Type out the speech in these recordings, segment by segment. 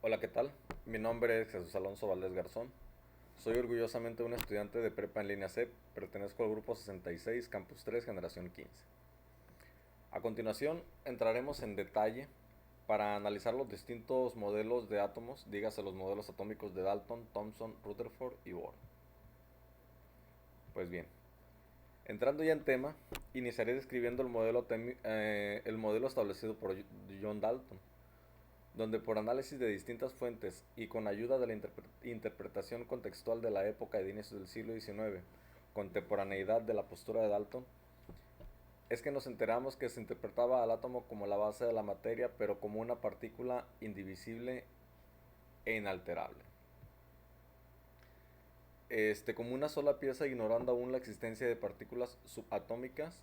Hola, ¿qué tal? Mi nombre es Jesús Alonso Valdés Garzón. Soy orgullosamente un estudiante de prepa en línea CEP. Pertenezco al grupo 66, Campus 3, Generación 15. A continuación, entraremos en detalle para analizar los distintos modelos de átomos, dígase los modelos atómicos de Dalton, Thomson, Rutherford y Bohr. Pues bien, entrando ya en tema, iniciaré describiendo el modelo establecido por John Dalton, donde por análisis de distintas fuentes y con ayuda de la interpretación contextual de la época de inicios del siglo XIX, contemporaneidad de la postura de Dalton, es que nos enteramos que se interpretaba al átomo como la base de la materia, pero como una partícula indivisible e inalterable. Como una sola pieza, ignorando aún la existencia de partículas subatómicas,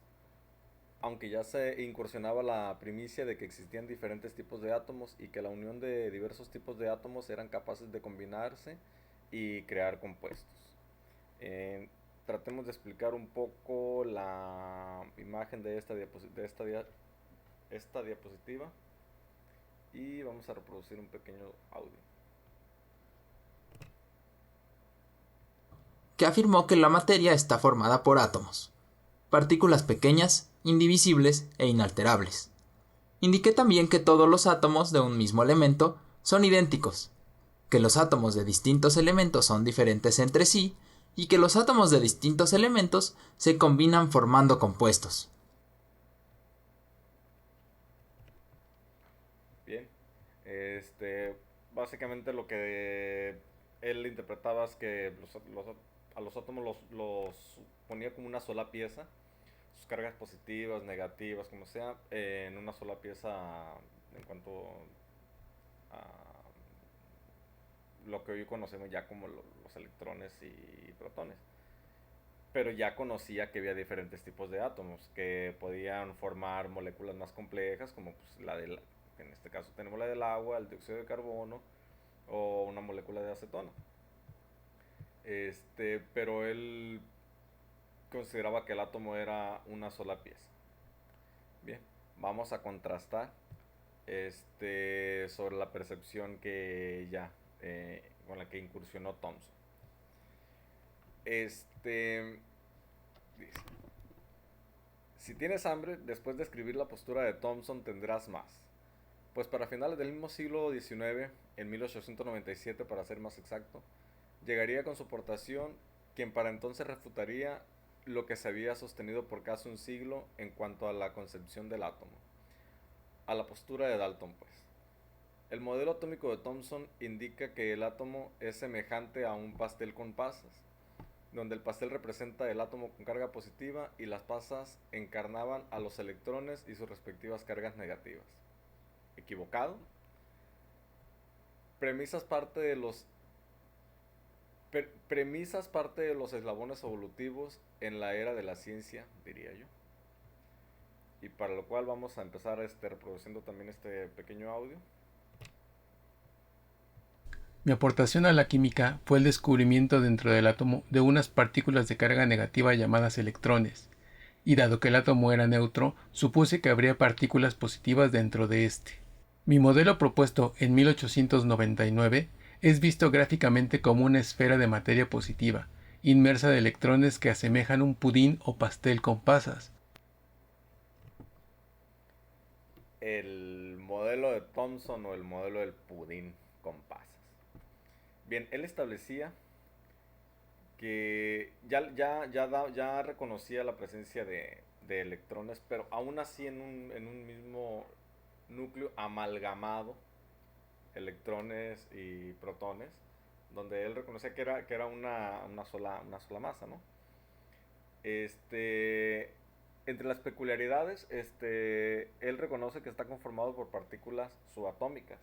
aunque ya se incursionaba la primicia de que existían diferentes tipos de átomos y que la unión de diversos tipos de átomos eran capaces de combinarse y crear compuestos. Eh, Tratemos de explicar un poco la imagen de esta diapositiva y vamos a reproducir un pequeño audio. Que afirmó que la materia está formada por átomos, partículas pequeñas, indivisibles e inalterables. Indiqué también que todos los átomos de un mismo elemento son idénticos, que los átomos de distintos elementos son diferentes entre sí y que los átomos de distintos elementos se combinan formando compuestos. Bien, este, básicamente lo que él interpretaba es que a los átomos los ponía como una sola pieza, sus cargas positivas, negativas, como sea, en una sola pieza en cuanto a lo que hoy conocemos ya como los electrones y protones. Pero ya conocía que había diferentes tipos de átomos que podían formar moléculas más complejas, como pues en este caso tenemos la del agua, el dióxido de carbono o una molécula de acetona. Pero él consideraba que el átomo era una sola pieza. Bien, vamos a contrastar sobre la percepción que ya con la que incursionó Thomson. Este dice, si tienes hambre, después de escribir la postura de Thomson tendrás más. Pues para finales del mismo siglo XIX, en 1897 para ser más exacto, llegaría con su aportación quien para entonces refutaría lo que se había sostenido por casi un siglo en cuanto a la concepción del átomo, a la postura de Dalton pues. El modelo atómico de Thomson indica que el átomo es semejante a un pastel con pasas, donde el pastel representa el átomo con carga positiva y las pasas encarnaban a los electrones y sus respectivas cargas negativas. ¿Equivocado? Premisas parte de los premisas parte de los eslabones evolutivos en la era de la ciencia, diría yo. Y para lo cual vamos a empezar reproduciendo también este pequeño audio. Mi aportación a la química fue el descubrimiento dentro del átomo de unas partículas de carga negativa llamadas electrones, y dado que el átomo era neutro, supuse que habría partículas positivas dentro de este. Mi modelo propuesto en 1899 es visto gráficamente como una esfera de materia positiva, inmersa de electrones que asemejan un pudín o pastel con pasas. El modelo de Thomson o el modelo del pudín con pasas. Bien, él establecía que ya reconocía la presencia de electrones, pero aún así en un mismo núcleo amalgamado, electrones y protones, donde él reconocía que era una sola masa, ¿no? Este, Entre las peculiaridades, él reconoce que está conformado por partículas subatómicas,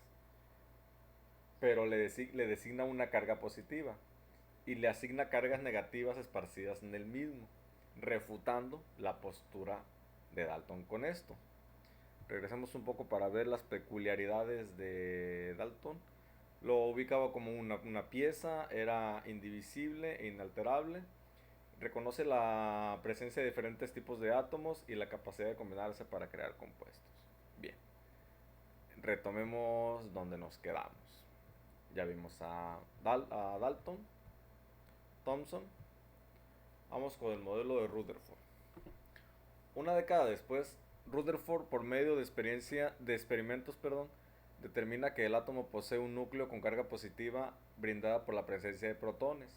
pero le designa una carga positiva y le asigna cargas negativas esparcidas en el mismo, refutando la postura de Dalton con esto. Regresemos un poco para ver las peculiaridades de Dalton. Lo ubicaba como una pieza, era indivisible e inalterable. Reconoce la presencia de diferentes tipos de átomos y la capacidad de combinarse para crear compuestos. Bien, retomemos donde nos quedamos. ya vimos a Dalton, Thomson. Vamos con el modelo de Rutherford. Una década después, Rutherford, por medio de experimentos, determina que el átomo posee un núcleo con carga positiva brindada por la presencia de protones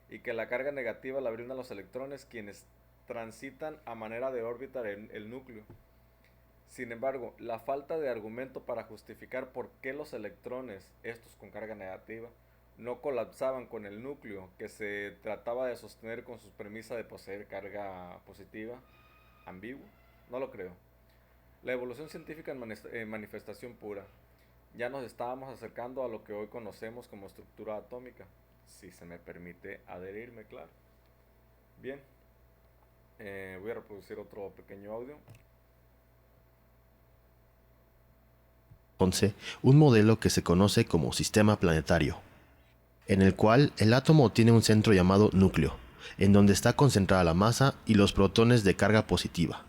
y que la carga negativa la brindan los electrones, quienes transitan a manera de órbita el núcleo. Sin embargo, la falta de argumento para justificar por qué los electrones, estos con carga negativa, no colapsaban con el núcleo que se trataba de sostener con sus premisas de poseer carga positiva, ambiguo, no lo creo. La evolución científica en manifestación pura. Ya nos estábamos acercando a lo que hoy conocemos como estructura atómica, si se me permite adherirme, claro. Bien, voy a reproducir otro pequeño audio. Un modelo que se conoce como sistema planetario, en el cual el átomo tiene un centro llamado núcleo, en donde está concentrada la masa y los protones de carga positiva,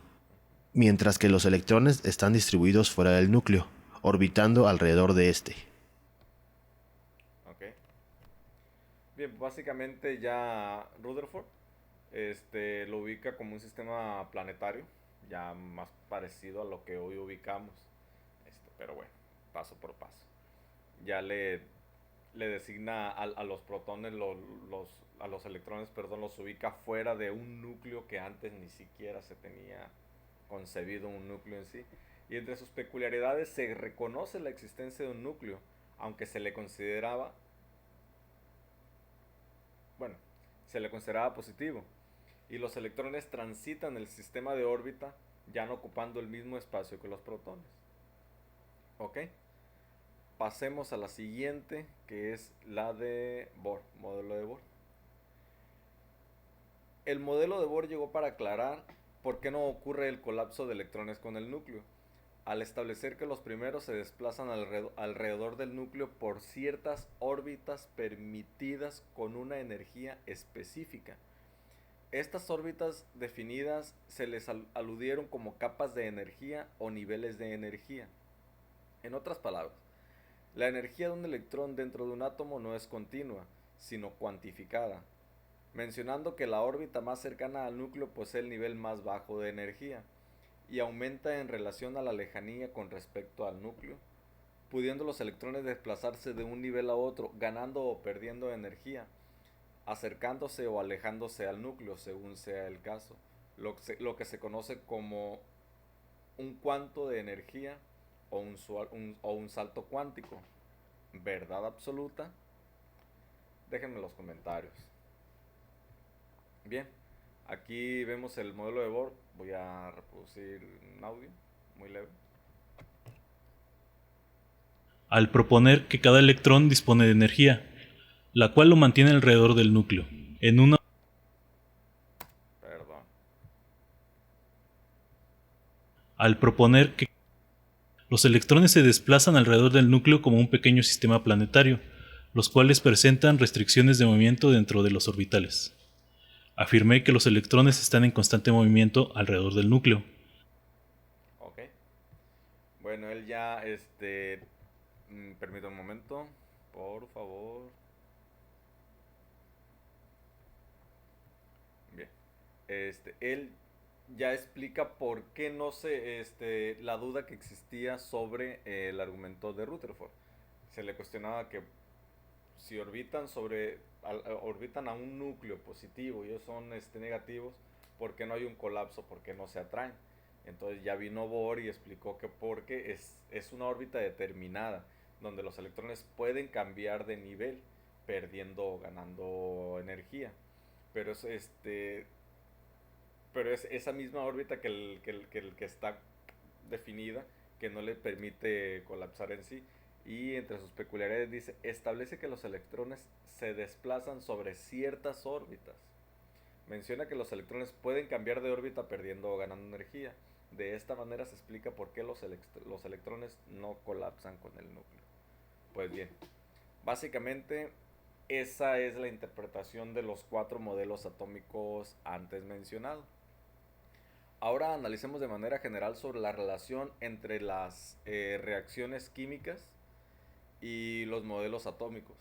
mientras que los electrones están distribuidos fuera del núcleo, orbitando alrededor de este. Ok. Bien, básicamente ya Rutherford lo ubica como un sistema planetario, ya más parecido a lo que hoy ubicamos. Pero bueno, paso por paso. Ya le designa a los protones, a los electrones, los ubica fuera de un núcleo que antes ni siquiera se tenía concebido un núcleo en sí. Y entre sus peculiaridades se reconoce la existencia de un núcleo, aunque se le consideraba positivo. Y los electrones transitan el sistema de órbita, ya no ocupando el mismo espacio que los protones. ¿Ok? Pasemos a la siguiente, que es la de Bohr, modelo de Bohr. El modelo de Bohr llegó para aclarar por qué no ocurre el colapso de electrones con el núcleo, al establecer que los primeros se desplazan alrededor del núcleo por ciertas órbitas permitidas con una energía específica. Estas órbitas definidas se les aludieron como capas de energía o niveles de energía. En otras palabras, la energía de un electrón dentro de un átomo no es continua, sino cuantificada, mencionando que la órbita más cercana al núcleo posee el nivel más bajo de energía y aumenta en relación a la lejanía con respecto al núcleo, pudiendo los electrones desplazarse de un nivel a otro, ganando o perdiendo energía, acercándose o alejándose al núcleo según sea el caso, lo que se conoce como un cuanto de energía o un salto cuántico. ¿Verdad absoluta? Déjenme en los comentarios. Bien, aquí vemos el modelo de Bohr. Voy a reproducir un audio muy leve. Al proponer que cada electrón dispone de energía, la cual lo mantiene alrededor del núcleo, en una... Perdón. Al proponer que los electrones se desplazan alrededor del núcleo como un pequeño sistema planetario, los cuales presentan restricciones de movimiento dentro de los orbitales. Afirmé que los electrones están en constante movimiento alrededor del núcleo. Ok. Bueno, él ya, permítame un momento, por favor. Bien. Él ya explica por qué no la duda que existía sobre el argumento de Rutherford. Se le cuestionaba que si orbitan a un núcleo positivo y ellos son negativos, ¿por qué no hay un colapso? ¿Por qué no se atraen? Entonces ya vino Bohr y explicó que porque es una órbita determinada, donde los electrones pueden cambiar de nivel, perdiendo o ganando energía. Pero es esa misma órbita que está definida, que no le permite colapsar en sí. Y entre sus peculiaridades dice, establece que los electrones se desplazan sobre ciertas órbitas. Menciona que los electrones pueden cambiar de órbita perdiendo o ganando energía. De esta manera se explica por qué los electrones no colapsan con el núcleo. Pues bien, básicamente esa es la interpretación de los 4 modelos atómicos antes mencionados. Ahora analicemos de manera general sobre la relación entre las reacciones químicas y los modelos atómicos.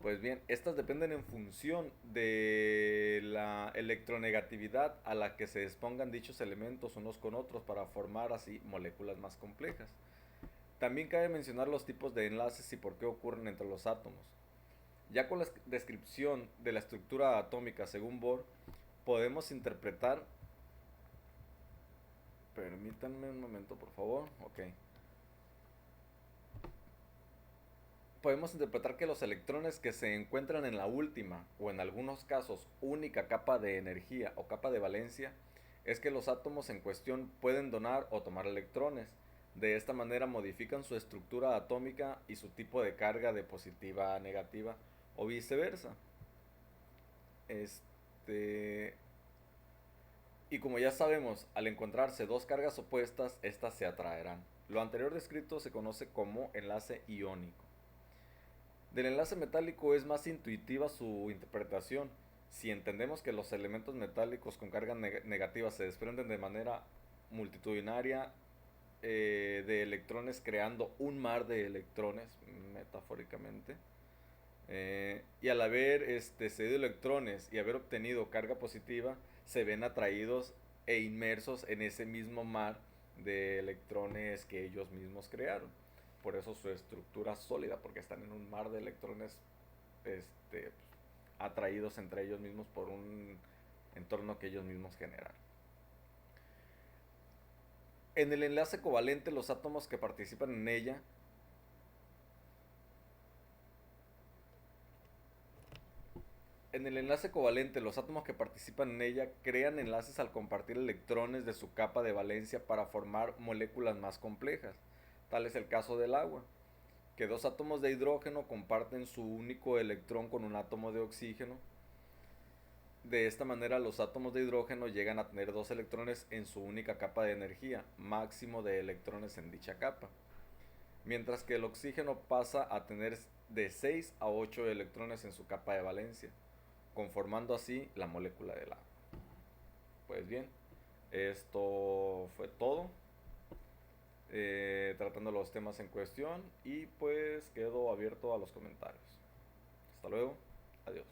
Pues bien, estas dependen en función de la electronegatividad a la que se expongan dichos elementos unos con otros para formar así moléculas más complejas. También cabe mencionar los tipos de enlaces y por qué ocurren entre los átomos. Ya con la descripción de la estructura atómica según Bohr, podemos interpretar... Permítanme un momento, por favor. Ok. Podemos interpretar que los electrones que se encuentran en la última, o en algunos casos única capa de energía o capa de valencia, es que los átomos en cuestión pueden donar o tomar electrones. De esta manera modifican su estructura atómica y su tipo de carga de positiva a negativa o viceversa. Y como ya sabemos, al encontrarse dos cargas opuestas, estas se atraerán. Lo anterior descrito se conoce como enlace iónico. Del enlace metálico es más intuitiva su interpretación. Si entendemos que los elementos metálicos con carga negativa se desprenden de manera multitudinaria de electrones, creando un mar de electrones, metafóricamente, y al haber cedido electrones y haber obtenido carga positiva, se ven atraídos e inmersos en ese mismo mar de electrones que ellos mismos crearon. Por eso su estructura sólida, porque están en un mar de electrones atraídos entre ellos mismos por un entorno que ellos mismos generaron. En el enlace covalente, los átomos que participan en ella crean enlaces al compartir electrones de su capa de valencia para formar moléculas más complejas. Tal es el caso del agua, que dos átomos de hidrógeno comparten su único electrón con un átomo de oxígeno. De esta manera, los átomos de hidrógeno llegan a tener dos electrones en su única capa de energía, máximo de electrones en dicha capa, mientras que el oxígeno pasa a tener de 6 a 8 electrones en su capa de valencia, conformando así la molécula del agua. Pues bien, esto fue todo, tratando los temas en cuestión, y pues quedo abierto a los comentarios. Hasta luego, adiós.